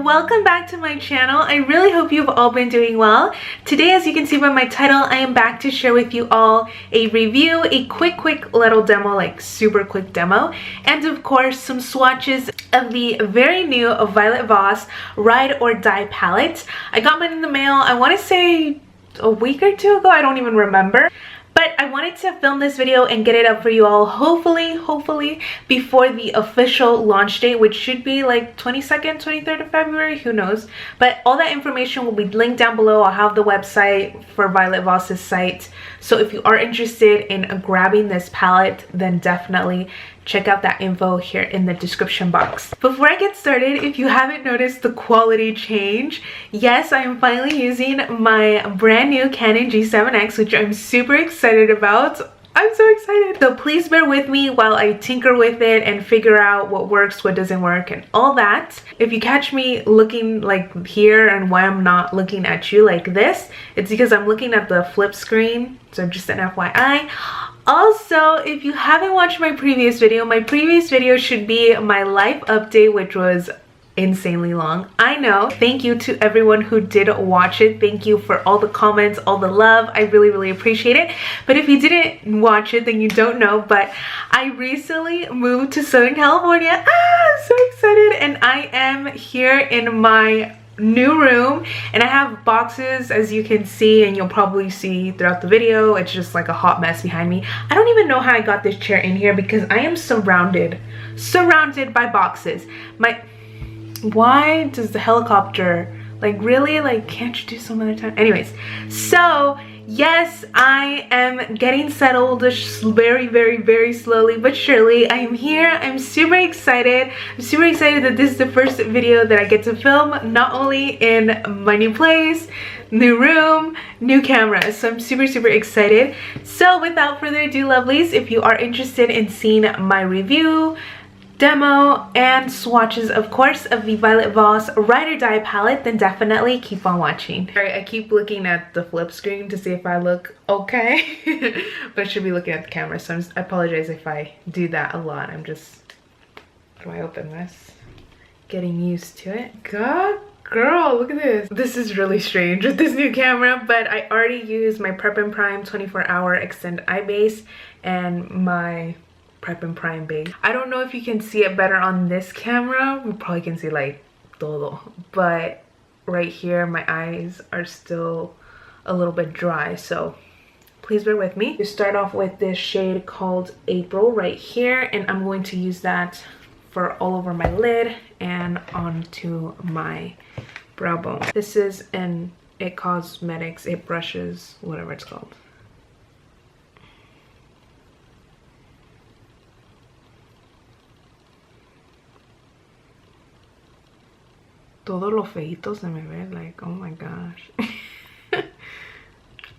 welcome back to my channel. I really hope you've all been doing well. Today, as you can see by my title, I am back to share with you all a review, a quick little demo, like super quick demo, and of course some swatches of the very new Violet Voss Ride or Die palette. I got mine in the mail, I want to say a week or two ago, I don't even remember. But I wanted to film this video and get it up for you all, hopefully before the official launch date, which should be like 22nd, 23rd of February, who knows. But all that information will be linked down below. I'll have the website for Violet Voss's site. So if you are interested in grabbing this palette, then definitely check out that info here in the description box. Before I get started, if you haven't noticed the quality change, yes, I am finally using my brand new Canon G7X, which I'm super excited about. I'm so excited. So please bear with me while I tinker with it and figure out what works, what doesn't work, and all that. If you catch me looking like here and why I'm not looking at you like this, it's because I'm looking at the flip screen. So just an FYI. Also, if you haven't watched my previous video should be my life update, which was insanely long. I know. Thank you to everyone who did watch it. Thank you for all the comments, all the love. I really appreciate it. But if you didn't watch it, then you don't know. But I recently moved to Southern California. I'm so excited. And I am here in my new room, and I have boxes, as you can see, and you'll probably see throughout the video. It's just like a hot mess behind me. I don't even know how I got this chair in here because I am surrounded by boxes. Why does the helicopter, like, really, like, can't you do some other time? Anyways, so yes, I am getting settled very slowly but surely. I am here. I'm super excited. I'm super excited that this is the first video that I get to film, not only in my new place, new room, new camera. So I'm super excited. So without further ado, lovelies, if you are interested in seeing my review, demo, and swatches, of course, of the Violet Voss Ride or Die palette, then definitely keep on watching. Sorry, I keep looking at the flip screen to see if I look okay, but I should be looking at the camera, so I apologize if I do that a lot. I'm just, how do I open this? Getting used to it. God, girl, look at this. This is really strange with this new camera, but I already used my Prep and Prime 24-hour Extend Eye Base and my Prep and Prime base. I don't know if you can see it better on this camera. You probably can see like todo, but right here my eyes are still a little bit dry, so please bear with me. You start off with this shade called April right here, and I'm going to use that for all over my lid and onto my brow bone. This is an It Cosmetics, It Brushes, whatever it's called. Todos los feitos se me ven, like, oh my gosh.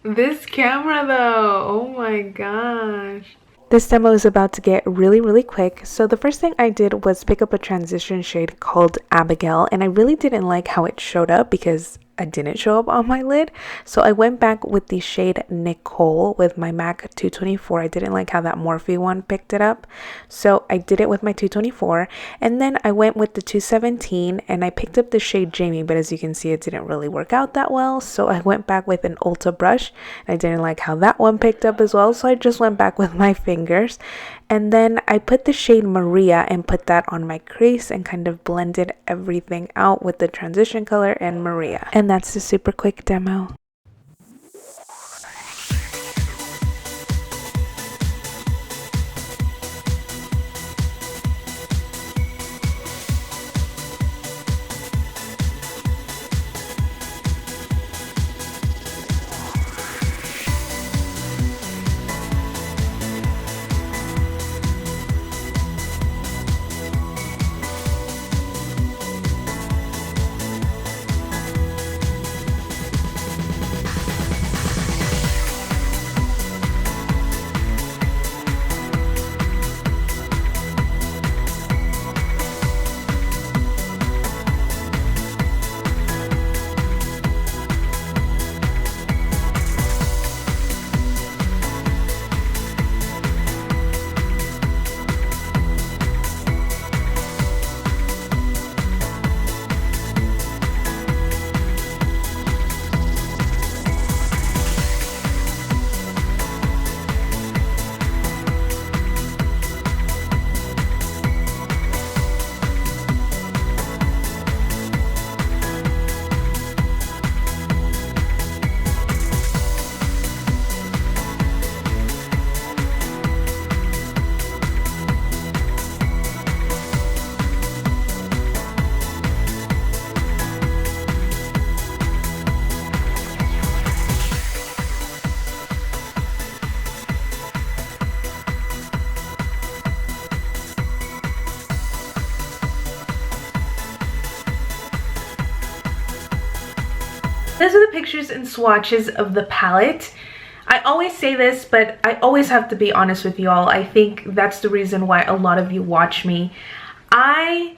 This camera though, oh my gosh. This demo is about to get really quick. So the first thing I did was pick up a transition shade called Abigail, and I really didn't like how it showed up because I didn't show up on my lid. So I went back with the shade Nicole with my MAC 224. I didn't like how that Morphe one picked it up, so I did it with my 224. And then I went with the 217 and I picked up the shade Jamie, but as you can see, it didn't really work out that well. So I went back with an Ulta brush. I didn't like how that one picked up as well, so I just went back with my fingers. And then I put the shade Maria and put that on my crease and kind of blended everything out with the transition color and Maria. And that's the super quick demo. pictures and swatches of the palette. I always say this, but I always have to be honest with y'all. I think that's the reason why a lot of you watch me. I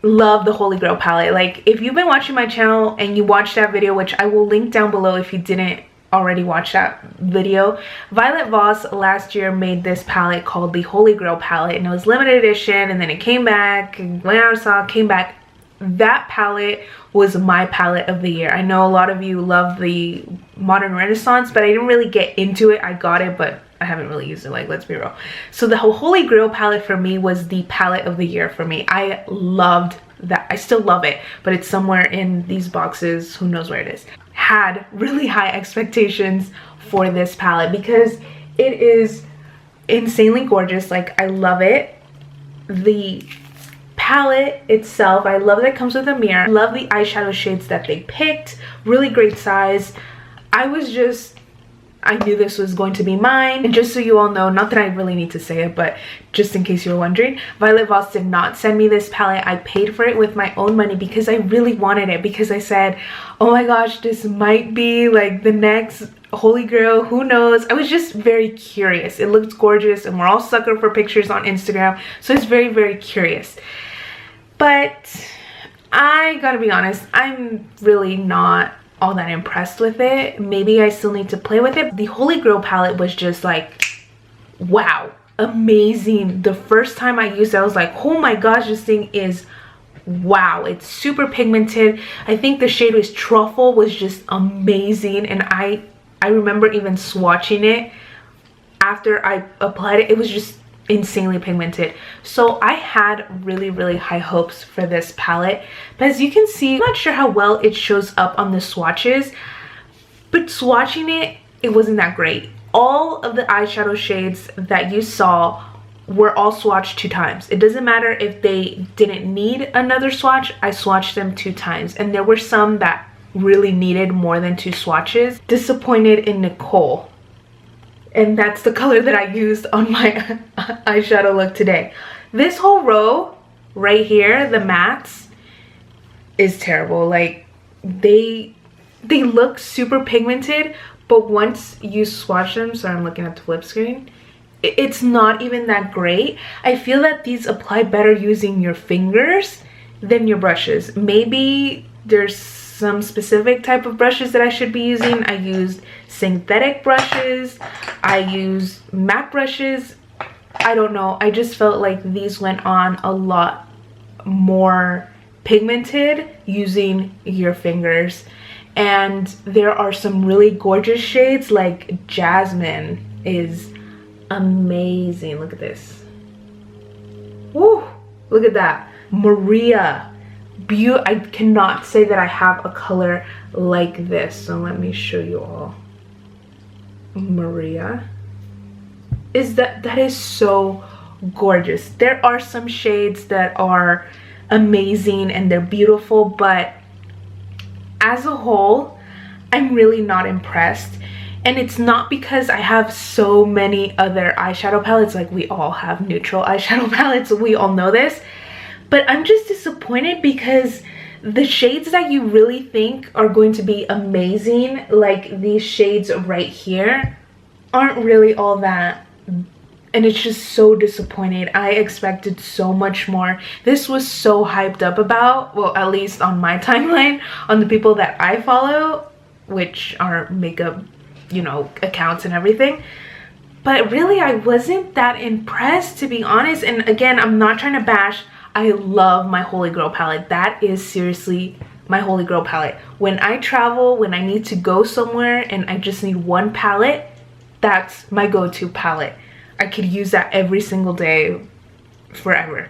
love the Holy Grail palette. Like, if you've been watching my channel and you watched that video, which I will link down below if you didn't already watch that video, Violet Voss last year made this palette called the Holy Grail palette, and it was limited edition, and then it came back, and went out of stock, came back. That palette was my palette of the year. I know a lot of you love the Modern Renaissance, but I didn't really get into it. I got it, but I haven't really used it, like, let's be real. So the Holy Grail palette for me was the palette of the year for me. I loved that. I still love it, but it's somewhere in these boxes. Who knows where it is. Had really high expectations for this palette because it is insanely gorgeous. Like, I love it. The palette itself, I love that it comes with a mirror. I love the eyeshadow shades that they picked. Really great size. I knew this was going to be mine. And just so you all know, not that I really need to say it, but just in case you were wondering, Violet Voss did not send me this palette. I paid for it with my own money because I really wanted it, because I said, oh my gosh, this might be like the next Holy Grail, who knows. I was just very curious. It looked gorgeous, and we're all sucker for pictures on Instagram, so it's very, very curious. But I gotta be honest, I'm really not all that impressed with it. Maybe I still need to play with it. The Holy Grail palette was just like, wow, amazing. The first time I used it, I was like, oh my gosh, this thing is wow. It's super pigmented. I think the shade was Truffle, was just amazing, and I remember even swatching it after I applied it. It was just insanely pigmented. So I had really, really high hopes for this palette, but as you can see, I'm not sure how well it shows up on the swatches, but swatching it, it wasn't that great. All of the eyeshadow shades that you saw were all swatched 2 times. It doesn't matter if they didn't need another swatch, I swatched them 2 times, and there were some that really needed more than 2 swatches. Disappointed in Nicole. And that's the color that I used on my eyeshadow look today. This whole row right here, the mattes, is terrible. Like, they look super pigmented, but once you swatch them, sorry, I'm looking at the flip screen, it's not even that great. I feel that these apply better using your fingers than your brushes. Maybe there's some specific type of brushes that I should be using. I used synthetic brushes, I used MAC brushes. I don't know, I just felt like these went on a lot more pigmented using your fingers. And there are some really gorgeous shades, like Jasmine is amazing. Look at this. Woo, look at that. Maria, I cannot say that I have a color like this, so let me show you all. Maria, that is so gorgeous. There are some shades that are amazing and they're beautiful, but as a whole, I'm really not impressed. And it's not because I have so many other eyeshadow palettes. Like, we all have neutral eyeshadow palettes, we all know this. But I'm just disappointed because the shades that you really think are going to be amazing, like these shades right here, aren't really all that. And it's just so disappointing. I expected so much more. This was so hyped up about, well, at least on my timeline, on the people that I follow, which are makeup, you know, accounts and everything. But really, I wasn't that impressed, to be honest. And again, I'm not trying to bash. I love my Holy Grail palette. That is seriously my Holy Grail palette. When I travel, when I need to go somewhere and I just need one palette, that's my go-to palette. I could use that every single day forever.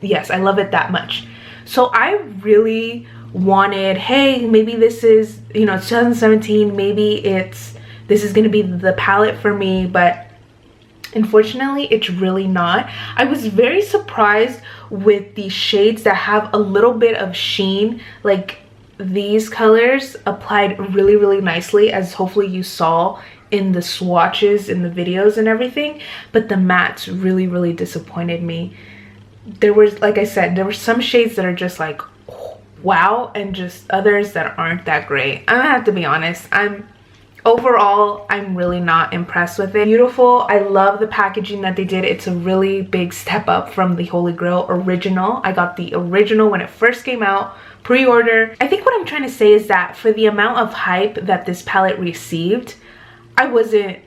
Yes, I love it that much. So I really wanted, hey, maybe this is, you know, 2017, maybe this is gonna be the palette for me, but unfortunately, it's really not. I was very surprised with the shades that have a little bit of sheen. Like, these colors applied really, really nicely, as hopefully you saw in the swatches, in the videos and everything. But the mattes really, really disappointed me. There was, like I said, there were some shades that are just like, oh, wow, and just others that aren't that great. I'm gonna have to be honest. Overall, I'm really not impressed with it. Beautiful. I love the packaging that they did. It's a really big step up from the Holy Grail original. I got the original when it first came out, pre-order. I think what I'm trying to say is that for the amount of hype that this palette received, I wasn't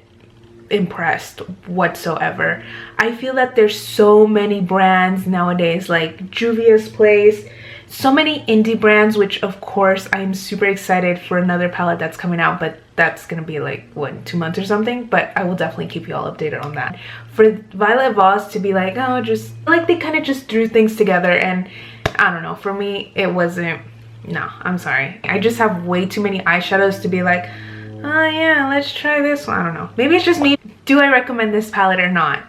impressed whatsoever. I feel that there's so many brands nowadays, like Juvia's Place, so many indie brands, which of course I'm super excited for another palette that's coming out, but that's gonna be like what, 2 months or something. But I will definitely keep you all updated on that. For Violet Voss to be like, oh, just like they kind of just threw things together, and I don't know, for me it wasn't. No, I'm sorry, I just have way too many eyeshadows to be like, oh yeah, let's try this one. I don't know, maybe it's just me. Do I recommend this palette or not?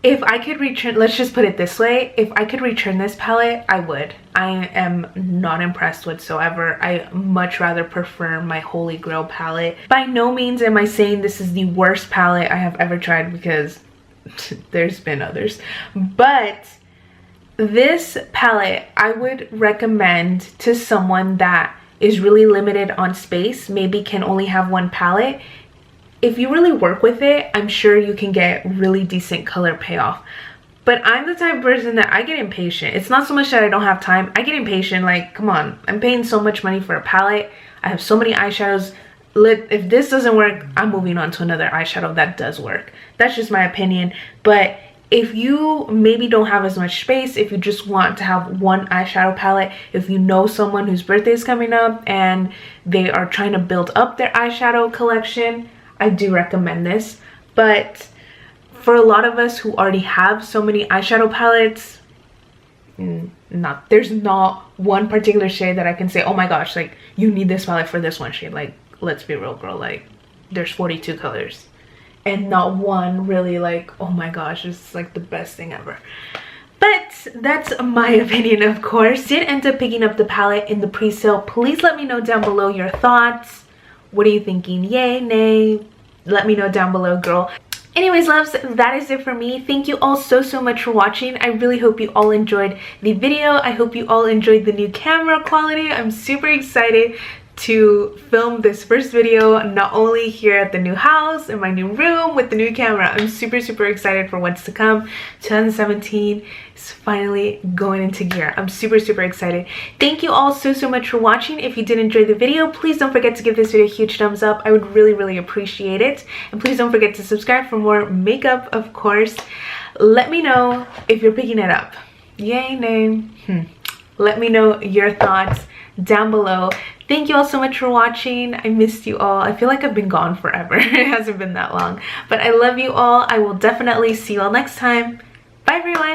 If I could return, let's just put it this way, if I could return this palette, I would. I am not impressed whatsoever. I much rather prefer my Holy Grail palette. By no means am I saying this is the worst palette I have ever tried, because there's been others. But this palette I would recommend to someone that is really limited on space, maybe can only have one palette. If you really work with it, I'm sure you can get really decent color payoff. But I'm the type of person that I get impatient. It's not so much that I don't have time. I get impatient. Like, come on, I'm paying so much money for a palette. I have so many eyeshadows. If this doesn't work, I'm moving on to another eyeshadow that does work. That's just my opinion. But if you maybe don't have as much space, if you just want to have one eyeshadow palette, if you know someone whose birthday is coming up and they are trying to build up their eyeshadow collection, I do recommend this. But for a lot of us who already have so many eyeshadow palettes, there's not one particular shade that I can say, oh my gosh, like you need this palette for this one shade. Like, let's be real, girl, like there's 42 colors and not one really like, oh my gosh, it's like the best thing ever. But that's my opinion, of course. Did end up picking up the palette in the pre-sale. Please let me know down below your thoughts. What are you thinking? Yay, nay? Let me know down below, girl. Anyways, loves, that is it for me. Thank you all so much for watching. I really hope you all enjoyed the video. I hope you all enjoyed the new camera quality. I'm super excited to film this first video, not only here at the new house, in my new room with the new camera. I'm super excited for what's to come. 2017 is finally going into gear. I'm super excited. Thank you all so much for watching. If you did enjoy the video, please don't forget to give this video a huge thumbs up. I would really appreciate it. And please don't forget to subscribe for more makeup, of course. Let me know if you're picking it up. Yay, nay? Let me know your thoughts down below. Thank you all so much for watching. I missed you all. I feel like I've been gone forever. It hasn't been that long, but I love you all. I will definitely see you all next time. Bye everyone.